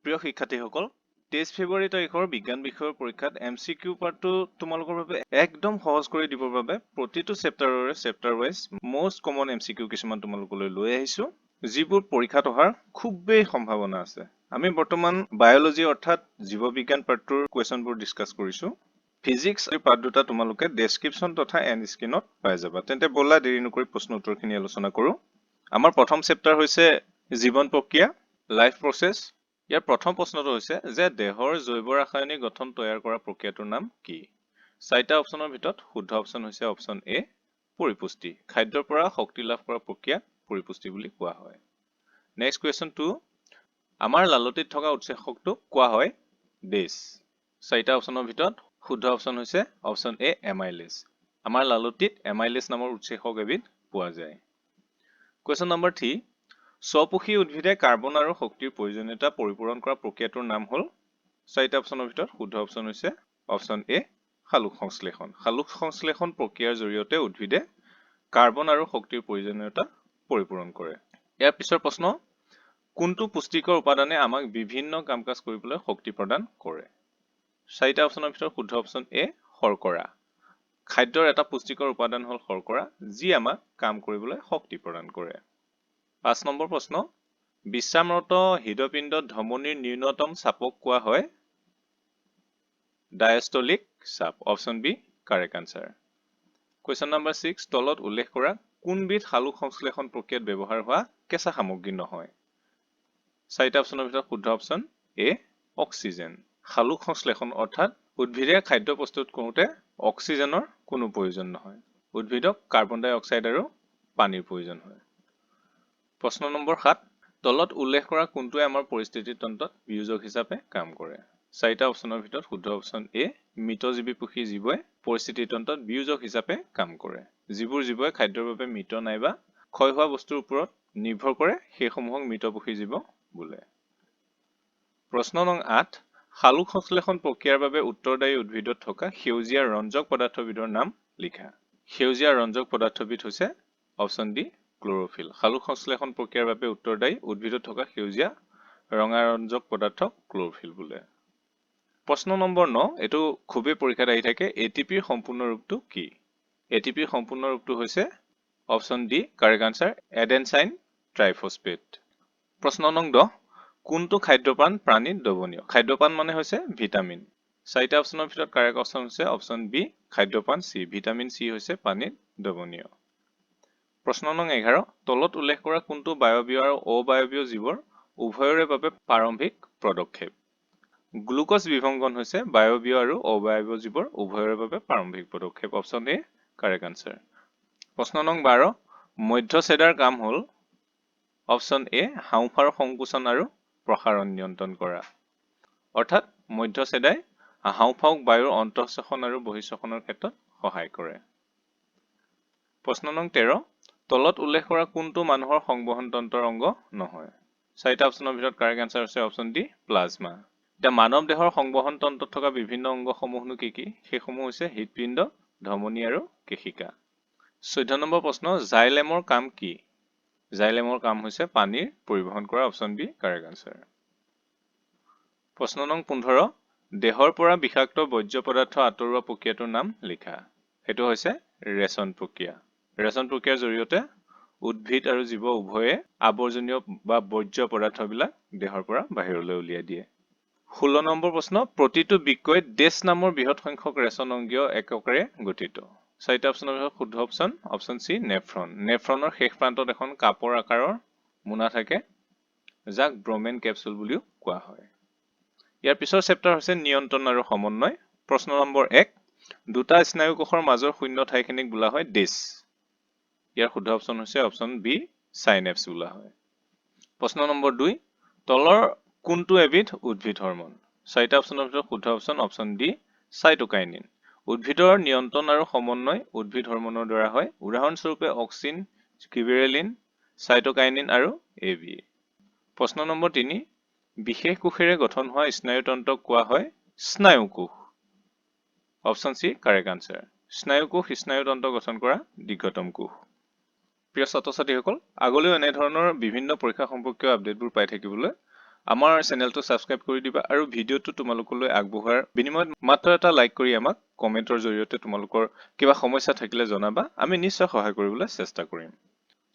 প্ৰিয় শিক্ষাৰ্থীসকল 23 ফেব্ৰুৱাৰী তাৰিখৰ বিজ্ঞান বিষয়ৰ পৰীক্ষাত এমচিকিউ পাৰ্টটো তোমালোকৰ বাবে একদম সহজ কৰি দিবৰ বাবে প্ৰতিটো চেপ্টাৰৰে chapter wise most common MCQ কিছুমান তোমালোকলৈ লৈ আহিছো যিবোৰ পৰীক্ষাত অহাৰ খুবেই সম্ভাৱনা আছে আমি বৰ্তমান বায়োলজি অৰ্থাৎ জীৱবিজ্ঞান পাৰ্টটোৰ কোৱেশ্যনবোৰ ডিসকাস কৰিছো ফিজিক্স পাৰ্ট দুটা তোমালোকে ডেসক্ৰিপচন তথা এণ্ড স্ক্ৰিনত পাই যাবা তেন্তে বলা দেৰি নকৰি প্ৰশ্ন উত্তৰখিনি আলোচনা কৰো আমাৰ প্ৰথম চেপ্টাৰ হৈছে জীৱন প্ৰক্ৰিয়া লাইফ প্ৰসেস ইয়াৰ প্ৰথম প্ৰশ্নটো হৈছে যে দেহৰ জৈৱ ৰাসায়নিক গঠন তৈয়াৰ কৰা প্ৰক্ৰিয়াটোৰ নাম কি চাৰিটা অপচনৰ ভিতৰত শুদ্ধ অপচন হৈছে অপচন এ পৰিপুষ্টি খাদ্যৰ পৰা শক্তি লাভ কৰা প্ৰক্ৰিয়া পৰিপুষ্টি বুলি কোৱা হয় নেক্সট কোৱেশ্চন 2 আমাৰ লালটিত থকা উৎসেচকটো কোৱা হয় বেছ চাৰিটা অপচনৰ ভিতৰত শুদ্ধ অপচন হৈছে অপচন এ এমাইলেজ আমাৰ লালটিত এমাইলেজ নামৰ উৎসেচক এবিধ পোৱা যায় কোৱেশ্চন নম্বৰ 3 স্বপোষী উদ্ভিদে কাৰ্বন আৰু শক্তিৰ প্ৰয়োজনীয়তা পৰিপূৰণ কৰা প্ৰক্ৰিয়াটোৰ নাম হ'ল চাৰিটা অপচনৰ ভিতৰত শুদ্ধ অপচন হৈছে অপচন এ সালোক সংশ্লেষণ প্ৰক্ৰিয়াৰ জৰিয়তে উদ্ভিদে কাৰ্বন আৰু শক্তিৰ প্ৰয়োজনীয়তা পৰিপূৰণ কৰে ইয়াৰ পিছৰ প্ৰশ্ন কোনটো পুষ্টিকৰ উপাদানে আমাক বিভিন্ন কাম-কাজ কৰিবলৈ শক্তি প্ৰদান কৰে চাৰিটা অপচনৰ ভিতৰত শুদ্ধ অপচন এ শৰ্কৰা খাদ্যৰ এটা পুষ্টিকৰ উপাদান হ'ল শৰ্কৰা যি আমাক কাম কৰিবলৈ শক্তি প্ৰদান কৰে 5 নম্বৰ প্ৰশ্ন বিশ্ৰামৰত হৃদপিণ্ডত ধমনীৰ ন্যূনতম চাপক কোৱা হয় ডায়াষ্টলিক চাপ option B correct answer question number 6 তলত উল্লেখ কৰা কোনবিধ সালোক সংশ্লেষণ প্ৰক্ৰিয়াত ব্যৱহাৰ হোৱা কেঁচা সামগ্ৰী নহয় চাৰিটা অপচনৰ ভিতৰত শুদ্ধ অপচন এ অক্সিজেন সালোক সংশ্লেষণ অৰ্থাৎ উদ্ভিদে খাদ্য প্ৰস্তুত কৰোঁতে অক্সিজেনৰ কোনো প্ৰয়োজন নহয় উদ্ভিদক কাৰ্বন ডাই অক্সাইড আৰু পানীৰ প্ৰয়োজন হয় প্ৰশ্ন নম্বৰ 7 তলত উল্লেখ কৰা কোনটোৱে আমাৰ পৰিস্থিতি তন্ত্ৰত বিয়োজক হিচাপে কাম কৰে চাৰিটা অপচনৰ ভিতৰত শুদ্ধ অপচন এ মৃতজীৱী পুখী জীৱই পৰিস্থিতি তন্ত্ৰত বিয়োজক হিচাপে কাম কৰে যিবোৰ জীৱই খাদ্যৰ বাবে মৃত নাইবা ক্ষয় হোৱা বস্তুৰ ওপৰত নিৰ্ভৰ কৰে সেইসমূহক মৃতপুখী জীৱ বোলে প্ৰশ্ন নং 8 সালোক সংশ্লেষণ প্ৰক্ৰিয়াৰ বাবে উত্তৰদায়ী উদ্ভিদত থকা সেউজীয়া ৰঞ্জক পদাৰ্থবিধৰ নাম লিখা সেউজীয়া ৰঞ্জক পদাৰ্থবিধ হৈছে অপচন ডি ক্লোৰোফিল সালোক সংশ্লেষণ প্ৰক্ৰিয়াৰ বাবে উত্তৰদায়ী উদ্ভিদত থকা সেউজীয়া ৰঙা ৰঞ্জক পদাৰ্থক ক্লোৰোফিল বোলে প্ৰশ্ন নম্বৰ 9 এটো খুবেই পৰীক্ষাত আহি থাকে এটিপিৰ সম্পূৰ্ণ ৰূপটো কি এটিপিৰ সম্পূৰ্ণ ৰূপটো হৈছে অপচন ডি কাৰেক্ট আনসাৰ এডেনচাইন ট্ৰাইফসফেট প্ৰশ্ন নং 10 কোনটো খাদ্যপ্ৰাণ প্ৰাণীত দ্ৰৱণীয় খাদ্যপ্ৰাণ মানে হৈছে ভিটামিন চাৰিটা অপচনৰ ভিতৰত কাৰেক্ট অপচন হৈছে অপচন বি খাদ্যপ্ৰাণ চি ভিটামিন চি হৈছে পানীত দ্ৰৱণীয় প্ৰশ্ন নং 11 তলত উল্লেখ কৰা কোনটো বায়বীয় আৰু অবায়বীয় জীৱৰ উভয়ৰে বাবে প্ৰাৰম্ভিক পদক্ষেপ গ্লুকোজ বিভংগন হৈছে বায়বীয় আৰু অবায়বীয় জীৱৰ উভয়ৰে বাবে প্ৰাৰম্ভিক পদক্ষেপ অপচন এ কাৰেক্ট আনসাৰ প্ৰশ্ন নং 12 মধ্যছেদাৰ কাম হ'ল অপচন এ হাঁওফাঁওৰ সংকোচন আৰু প্ৰসাৰণ নিয়ন্ত্ৰণ কৰা অৰ্থাৎ মধ্যছেদাই হাঁওফাঁওক বায়ুৰ অন্তঃশ্বসন আৰু বহিঃশ্বসনৰ ক্ষেত্ৰত সহায় কৰে প্ৰশ্ন নং 13 তলত উল্লেখ কৰা কোনটো মানুহৰ সংবহন তন্ত্ৰৰ অংগ নহয় চাৰিটা অপচনৰ ভিতৰত কাৰেক্ট আনসাৰ হৈছে অপচন ডি প্লাজমা এটা মানৱ দেহৰ সংবহন তন্ত্ৰত থকা বিভিন্ন অংগসমূহনো কি সেইসমূহ হৈছে হৃদপিণ্ড ধমনী আৰু কেশিকা 14 নম্বৰ প্ৰশ্ন জাইলেমৰ কাম কি জাইলেমৰ কাম হৈছে পানীৰ পৰিবহণ কৰা অপচন বি কাৰেক্ট আনসাৰ প্ৰশ্ন নং 15 দেহৰ পৰা বিষাক্ত বৰ্জ্য পদাৰ্থ আঁতৰোৱা প্ৰক্ৰিয়াটোৰ নাম লিখা সেইটো হৈছে ৰেচন প্ৰক্ৰিয়া ৰেচন প্ৰক্ৰিয়াৰ জৰিয়তে উদ্ভিদ আৰু জীৱ উভয়ে আৱৰ্জনীয় বা বৰ্জ্য পদাৰ্থবিলাক দেহৰ পৰা বাহিৰলৈ উলিয়াই দিয়ে 16 নম্বৰ প্ৰশ্ন প্ৰতিটো বৃক্কই ডেছ নামৰ বৃহৎ সংখ্যক ৰেচন অংগীয় এককেৰে গঠিত চাৰিটা অপচনৰ ভিতৰত শুদ্ধ অপচন সি নেফ্ৰন নেফ্ৰনৰ শেষ প্ৰান্তত এখন কাপৰ আকাৰৰ মোনা থাকে যাক ব্ৰমেন কেপচুল বুলিও কোৱা হয় ইয়াৰ পিছৰ চেপ্টাৰ হৈছে নিয়ন্ত্ৰণ আৰু সমন্বয় প্ৰশ্ন নম্বৰ 1 দুটা স্নায়ু কোষৰ মাজৰ শূন্য ঠাইখিনিক বোলা হয় ডেছ ইয়াৰ শুদ্ধ অপচন হৈছে অপচন বি সাইনেপছ বোলা হয় প্ৰশ্ন নম্বৰ 2 তলৰ কোনটো এবিধ উদ্ভিদ হৰমন চাৰিটা অপচনৰ ভিতৰত শুদ্ধ অপচন ডি সাইটোকাইনিন উদ্ভিদৰ নিয়ন্ত্ৰণ আৰু সমন্বয় উদ্ভিদ হৰমনৰ দ্বাৰা হয় উদাহৰণস্বৰূপে অক্সিন গিবেৰেলিন সাইটোকাইনিন আৰু এবি প্ৰশ্ন নম্বৰ 3 বিশেষ কোষেৰে গঠন হোৱা স্নায়ুতন্ত্ৰক কোৱা হয় স্নায়ু কোষ অপচন সি কাৰেক্ট আনসাৰ স্নায়ু কোষ স্নায়ুতন্ত্ৰ গঠন কৰা দীৰ্ঘতম কোষ প্ৰিয় ছাত্ৰ ছাত্ৰীসকল আগলৈও এনে ধৰণৰ বিভিন্ন পৰীক্ষা সম্পৰ্কীয় আপডেটবোৰ পাই থাকিবলৈ আমাৰ চেনেলটো সাবস্ক্ৰাইব কৰি দিবা আৰু ভিডিঅ'টো তোমালোকলৈ আগবঢ়াৰ বিনিময়ত মাত্ৰ এটা লাইক কৰি আমাক কমেন্টৰ জৰিয়তে তোমালোকৰ কিবা সমস্যা থাকিলে জনাবা আমি নিশ্চয় সহায় কৰিবলৈ চেষ্টা কৰিম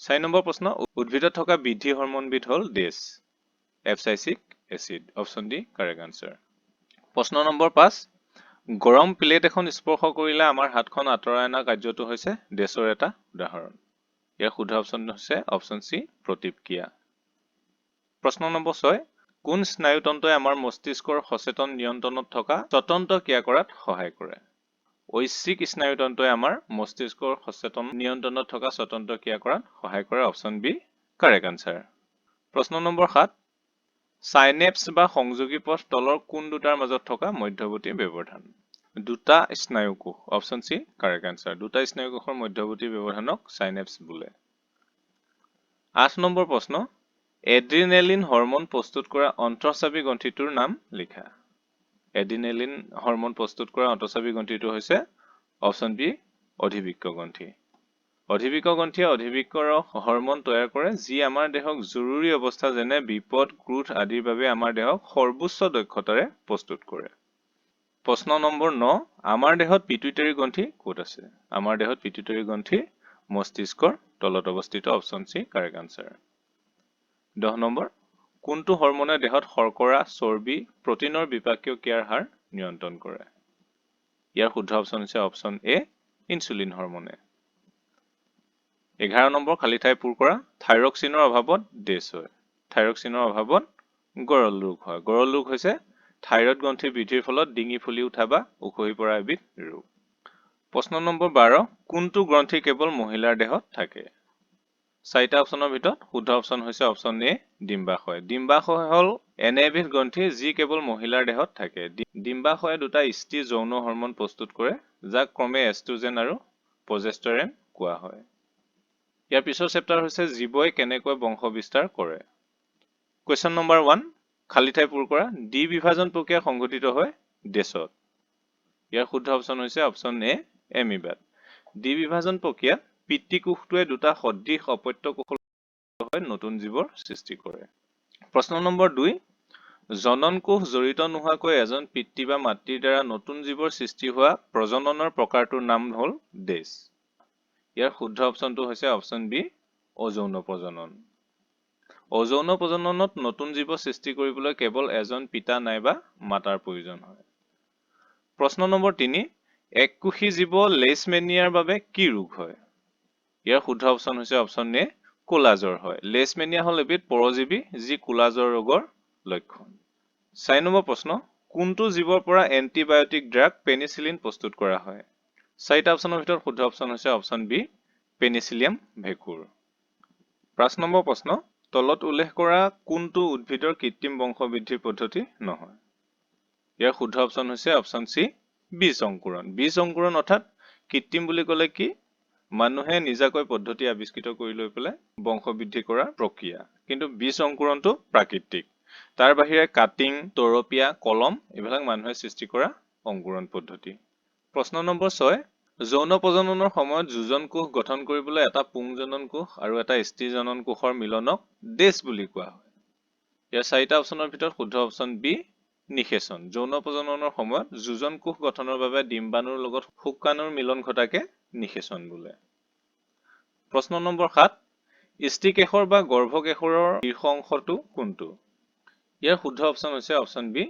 4 নম্বৰ প্ৰশ্ন উদ্ভিদত থকা বৃদ্ধি হৰম'নবিধ হ'ল ডেছ abscisic acid option D correct answer প্ৰশ্ন নম্বৰ 5 গৰম প্লেট এখন স্পৰ্শ কৰিলে আমাৰ হাতখন আঁতৰাই অনা কাৰ্যটো হৈছে ডেছৰ এটা উদাহৰণ ইয়াৰ শুদ্ধ অপচন হৈছে অপচন সি প্ৰতিক্ৰিয়া প্ৰশ্ন নম্বৰ 6 কোন স্নায়ুতন্ত্ৰই আমাৰ মস্তিষ্কৰ সচেতন নিয়ন্ত্ৰণত থকা স্বতন্ত্ৰ ক্ৰিয়া কৰাত সহায় কৰে ঐচ্ছিক স্নায়ুতন্ত্ৰই আমাৰ মস্তিষ্কৰ সচেতন নিয়ন্ত্ৰণত থকা স্বতন্ত্ৰ ক্ৰিয়া কৰাত সহায় কৰে অপচন বি কাৰেক্ট আনসাৰ প্ৰশ্ন নম্বৰ 7 সাইনেপ্স বা সংযোগী পথ তলৰ কোন দুটাৰ মাজত থকা মধ্যৱৰ্তী ব্যৱধান দুটা স্নায়ুকোষ অপচন সি কাৰেক্ট আনসাৰ দুটা স্নায়ুকোষৰ মধ্যৱৰ্তী ব্যৱধানক সাইনেপ্স বোলে 8 নম্বৰ প্ৰশ্ন এড্ৰিনেলিন হৰম'ন প্ৰস্তুত কৰা অন্তঃস্ৰাৱী গ্ৰন্থিটোৰ নাম লিখা এড্ৰিনেলিন হৰম'ন প্ৰস্তুত কৰা অন্তঃস্ৰাৱী গ্ৰন্থিটো হৈছে অপচন বি অধিবৃক্ক গ্ৰন্থি অধিবৃক্ক গ্ৰন্থিয়ে অধিবৃক্কৰ হৰম'ন তৈয়াৰ কৰে যি আমাৰ দেহক জৰুৰী অৱস্থা যেনে বিপদ ক্ৰোধ আদিৰ বাবে আমাৰ দেহক সৰ্বোচ্চ দক্ষতাৰে প্ৰস্তুত কৰে প্ৰশ্ন নম্বৰ 9 আমাৰ দেহত পিটুইটাৰী গ্ৰন্থি ক'ত আছে আমাৰ দেহত পিটুইটাৰী গ্ৰন্থি মস্তিষ্কৰ তলত অৱস্থিত option C correct answer 10 number কোনটো হৰম'নে দেহত শৰ্কৰা চৰ্বি প্ৰটিনৰ বিপাকীয় ক্ৰিয়াৰ হাৰ নিয়ন্ত্ৰণ কৰে ইয়াৰ শুদ্ধ অপচন হৈছে অপচন এ ইনসুলিন হৰম'নে 11 নম্বৰ খালি ঠাই পূৰ কৰা থাইৰক্সিনৰ অভাৱত ডেছ হয় থাইৰক্সিনৰ অভাৱত গৰল ৰোগ হয় গৰল ৰোগ হৈছে থাইৰয়ড গ্ৰন্থি বৃদ্ধিৰ ফলত ডিঙি ফুলি উঠা বা উখহি পৰা এবিধ ৰোগ প্ৰশ্ন নম্বৰ 12 কোনটো গ্ৰন্থি কেৱল মহিলাৰ দেহত থাকে চাৰিটা অপচনৰ ভিতৰত শুদ্ধ অপচন হৈছে অপচন এ ডিম্বাশয় ডিম্বাশয় হ'ল এনে এবিধ গ্ৰন্থি যি কেৱল মহিলাৰ দেহত থাকে ডিম্বাশয়ে দুটা স্ত্ৰী যৌন হৰম'ন প্ৰস্তুত কৰে যাক ক্ৰমে এষ্ট্ৰোজেন আৰু প্ৰজেষ্টেৰন কোৱা হয় ইয়াৰ পিছৰ চেপ্টাৰ হৈছে জীৱই কেনেকৈ বংশ বিস্তাৰ কৰে কোৱেশ্চন নম্বৰ 1 খালি ঠাই পূৰ কৰা ডি বিভাজন প্ৰক্ৰিয়া সংঘটিত হয় ডেছত ইয়াৰ শুদ্ধ অপচন হৈছে অপচন এ এমিবাত ডি বিভাজন প্ৰক্ৰিয়াত পিতৃকোষটোৱে দুটা সদৃশ অপত্য কোষৰ হৈ নতুন জীৱৰ সৃষ্টি কৰে প্ৰশ্ন নম্বৰ 2 জনন কোষ জড়িত নোহোৱাকৈ এজন পিতৃ বা মাতৃৰ দ্বাৰা নতুন জীৱৰ সৃষ্টি হোৱা প্ৰজননৰ প্ৰকাৰটোৰ নাম হ'ল ডেছ ইয়াৰ শুদ্ধ অপচনটো হৈছে অপচন বি অযৌন প্ৰজনন অযৌন প্ৰজননত নতুন জীৱ সৃষ্টি কৰিবলৈ কেৱল এজন পিতা নাইবা মাতাৰ প্ৰয়োজন হয় প্ৰশ্ন নম্বৰ 3 এককোষী জীৱ লেছমেনিয়াৰ বাবে কি ৰোগ হয় ইয়াৰ শুদ্ধ অপচন হৈছে অপচন এ কোলাজৰ হয় লেছমেনিয়া হ'ল এবিধ পৰজীৱী যি কোলাজৰ ৰোগৰ লক্ষণ 4 নম্বৰ প্ৰশ্ন কোনটো জীৱৰ পৰা এন্টিবায়োটিক ড্ৰাগ পেনিচিলিন প্ৰস্তুত কৰা হয় চাৰিটা অপচনৰ ভিতৰত শুদ্ধ অপচন হৈছে অপচন বি পেনিচিলিয়াম ভেকুৰ 5 নম্বৰ প্ৰশ্ন তলত উল্লেখ কৰা কোনটো উদ্ভিদৰ কৃত্ৰিম বংশবৃদ্ধিৰ পদ্ধতি নহয় ইয়াৰ শুদ্ধ অপচন হৈছে অপচন সি বীজ অংকুৰণ অৰ্থাৎ কৃত্ৰিম বুলি ক'লে কি মানুহে নিজাকৈ পদ্ধতি আৱিষ্কৃত কৰি লৈ পেলাই বংশবৃদ্ধি কৰাৰ প্ৰক্ৰিয়া কিন্তু বীজ অংকুৰণটো প্ৰাকৃতিক তাৰ বাহিৰে কাটিং তৰপিয়া কলম এইবিলাক মানুহে সৃষ্টি কৰা অংকুৰণ পদ্ধতি প্ৰশ্ন নম্বৰ 6 যৌন প্ৰজননৰ সময়ত যোজন কোষ গঠন কৰিবলৈ এটা পুংজনন কোষ আৰু এটা স্ত্ৰী জনন কোষৰ মিলনক ডেছ বুলি কোৱা হয় ইয়াৰ চাৰিটা অপচনৰ ভিতৰত শুদ্ধ অপচন বি নিষেচন যৌন প্ৰজননৰ সময়ত যোজন কোষ গঠনৰ বাবে ডিম্বাণুৰ লগত শুক্ৰাণুৰ মিলন ঘটাকে নিষেচন বোলে প্ৰশ্ন নম্বৰ 7 স্ত্ৰীকেশৰ বা গৰ্ভকেশৰৰ শীৰ্ষ অংশটো কোনটো ইয়াৰ শুদ্ধ অপচন হৈছে অপচন বি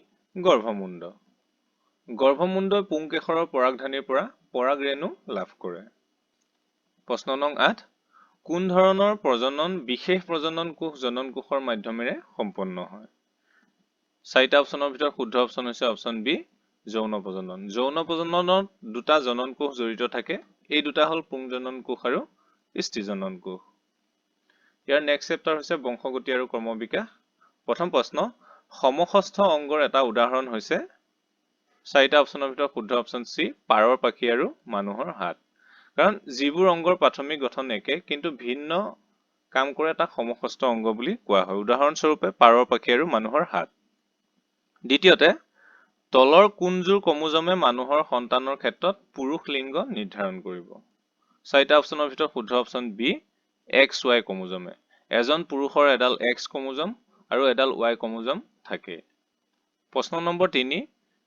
গৰ্ভমুণ্ডই পুংকেশৰৰ পৰাগধানীৰ পৰা পৰাগ ৰেণু লাভ কৰে প্ৰশ্ন নং 8 কোন ধৰণৰ প্ৰজনন বিশেষ প্ৰজনন কোষ জনন কোষৰ মাধ্যমেৰে সম্পন্ন হয় চাৰিটা অপচনৰ ভিতৰত শুদ্ধ অপচন হৈছে অপচন বি যৌন প্ৰজননত দুটা জনন কোষ জড়িত থাকে এই দুটা হ'ল পুংজনন কোষ আৰু স্ত্ৰী জনন কোষ ইয়াৰ নেক্সট চেপ্টাৰ হৈছে বংশগতি আৰু ক্ৰমবিকাশ প্ৰথম প্ৰশ্ন সমষস্থ অংগৰ এটা উদাহৰণ হৈছে চাৰিটা অপচনৰ ভিতৰত শুদ্ধ অপচন সি পাৰৰ পাখি আৰু মানুহৰ হাত কাৰণ যিবোৰ অংগৰ প্ৰাথমিক গঠন একে কিন্তু ভিন্ন কাম কৰে তাক সমষস্থ অংগ বুলি কোৱা হয় উদাহৰণ স্বৰূপে পাৰৰ পাখি আৰু মানুহৰ হাত দ্বিতীয়তে তলৰ কোনজোৰ ক্ৰমোজমে মানুহৰ সন্তানৰ ক্ষেত্ৰত পুৰুষ লিংগ নিৰ্ধাৰণ কৰিব চাৰিটা অপচনৰ ভিতৰত শুদ্ধ অপচন বি XY ক্ৰমোজমে এজন পুৰুষৰ এডাল X ক্ৰমোজম আৰু এডাল Y ক্ৰমোজম থাকে। প্ৰশ্ন নম্বৰ 3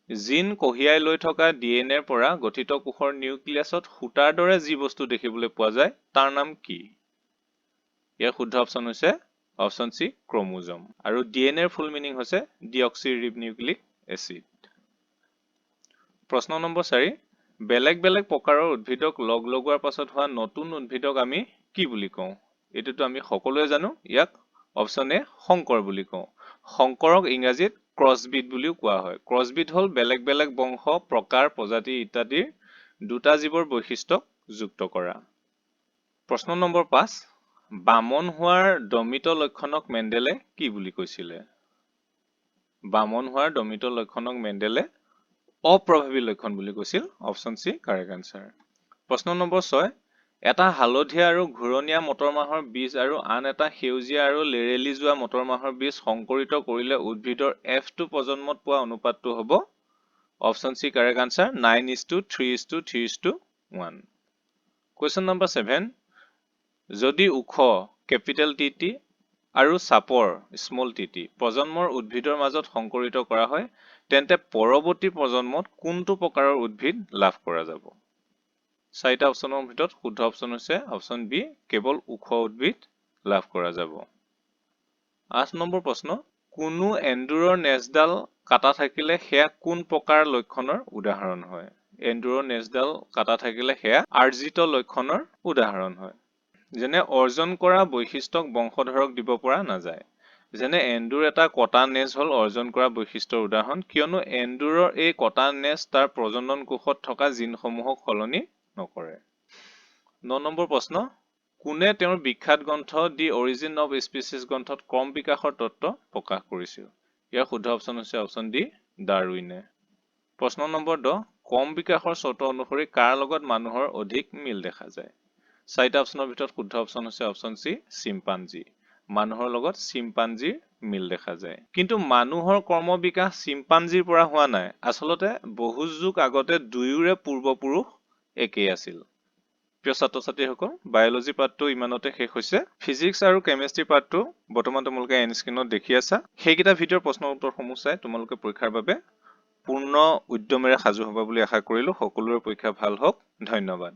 জিন কঢ়িয়াই লৈ থকা ডিএনএৰ পৰা গঠিত কোষৰ নিউক্লিয়াছত সূতাৰ দৰে যি বস্তু দেখিবলৈ পোৱা যায় তাৰ নাম কি? ইয়াৰ শুদ্ধ অপচন হৈছে অপচন সি ক্ৰোমোজোম আৰু ডিএনএৰ ফুল মিনিং হৈছে ডিঅক্সিৰিবনিউক্লিক এচিড। প্ৰশ্ন নম্বৰ 4 বেলেগ বেলেগ প্ৰকাৰৰ উদ্ভিদক লগ লগোৱাৰ পাছত হোৱা নতুন উদ্ভিদক আমি কি বুলি কওঁ? এটোতো আমি সকলোৱে জানো, ইয়াক অপচন এ সংকৰ বুলি কওঁ। সংকৰক ইংৰাজীত ক্ৰছবিট বুলিও কোৱা হয়। ক্ৰছবিট হ'ল বেলেগ বেলেগ বংশ, প্ৰকাৰ, প্ৰজাতি ইত্যাদিৰ দুটা জীৱৰ বৈশিষ্ট্যক যুক্ত কৰা। প্ৰশ্ন নম্বৰ 5 বামন হোৱাৰ দমিত লক্ষণক মেণ্ডেলে কি বুলি কৈছিলে? বামন হোৱাৰ দমিত লক্ষণক মেণ্ডেলে অপ্ৰভাৱী লক্ষণ বুলি কৈছিল। Option C correct answer. প্ৰশ্ন নম্বৰ 6 এটা হালধীয়া আৰু ঘূৰণীয়া মটৰ মাহৰ বীজ আৰু আন এটা সেউজীয়া আৰু লেৰেলি যোৱা মটৰ মাহৰ বীজ সংকৰিত কৰিলে উদ্ভিদৰ F2 প্ৰজন্মত পোৱা অনুপাতটো হ'ব option C correct answer 9:3:3:1। Question number 7 যদি ওখ কেপিটেল টি আৰু চাপৰ স্মল টি প্ৰজন্মৰ উদ্ভিদৰ মাজত সংকৰিত কৰা হয় তেন্তে পৰৱৰ্তী প্ৰজন্মত কোনটো প্ৰকাৰৰ উদ্ভিদ লাভ কৰা যাব? চাৰিটা অপচনৰ ভিতৰত শুদ্ধ অপচন হৈছে অপচন বি কেৱল ওখ উদ্ভিদ লাভ কৰা যাব। 8 নম্বৰ প্ৰশ্ন কোনো এন্দুৰৰ নেজডাল কাটা থাকিলে সেয়া কোন প্ৰকাৰ লক্ষণৰ উদাহৰণ হয়? এন্দুৰৰ নেজডাল কাটা থাকিলে সেয়া আৰ্জিত লক্ষণৰ উদাহৰণ হয়। যেনে অৰ্জন কৰা বৈশিষ্ট্যক বংশধৰক দিব পৰা নাযায়। যেনে এন্দুৰ এটা কটা নেজ হ'ল অৰ্জন কৰা বৈশিষ্ট্যৰ উদাহৰণ কিয়নো এন্দুৰৰ এই কটা নেজ তাৰ প্ৰজনন কোষত থকা জিনসমূহক সলনি নকৰে। 9 নম্বৰ প্ৰশ্ন কোনে তেওঁৰ বিখ্যাত গ্ৰন্থ দি অৰিজিন অফ স্পিচিছ গ্ৰন্থত ক্ৰম বিকাশৰ তত্ত্ব প্ৰকাশ কৰিছিল? ইয়াৰ শুদ্ধ অপচন হৈছে অপচন ডি ডাৰউইনে। প্ৰশ্ন নম্বৰ 10 ক্ৰম বিকাশৰ চৰ্ত অনুসৰি কাৰ লগত মানুহৰ অধিক মিল দেখা যায়? চাৰিটা অপচনৰ ভিতৰত শুদ্ধ অপচন হৈছে অপচন সি চিম্পাঞ্জী। মানুহৰ লগত চিম্পাঞ্জীৰ মিল দেখা যায়। কিন্তু মানুহৰ কৰ্ম বিকাশ চিম্পাঞ্জীৰ পৰা হোৱা নাই। আচলতে বহু যুগ আগতে দুয়োৰে পূৰ্বপুৰুষ একেই আছিল। প্ৰিয় ছাত্ৰ ছাত্ৰীসকল বায়লজি পাৰ্টটো ইমানতে শেষ হৈছে। ফিজিক্স আৰু কেমিষ্ট্ৰি পাৰ্টটো বৰ্তমান তোমালোকে এন স্ক্ৰীনত দেখি আছা। সেইকেইটা ভিডিঅ'ৰ প্ৰশ্ন উত্তৰসমূহ চাই তোমালোকে পৰীক্ষাৰ বাবে পূৰ্ণ উদ্যমেৰে সাজু হ'ব বুলি আশা কৰিলো। সকলোৰে পৰীক্ষা ভাল হওক। ধন্যবাদ।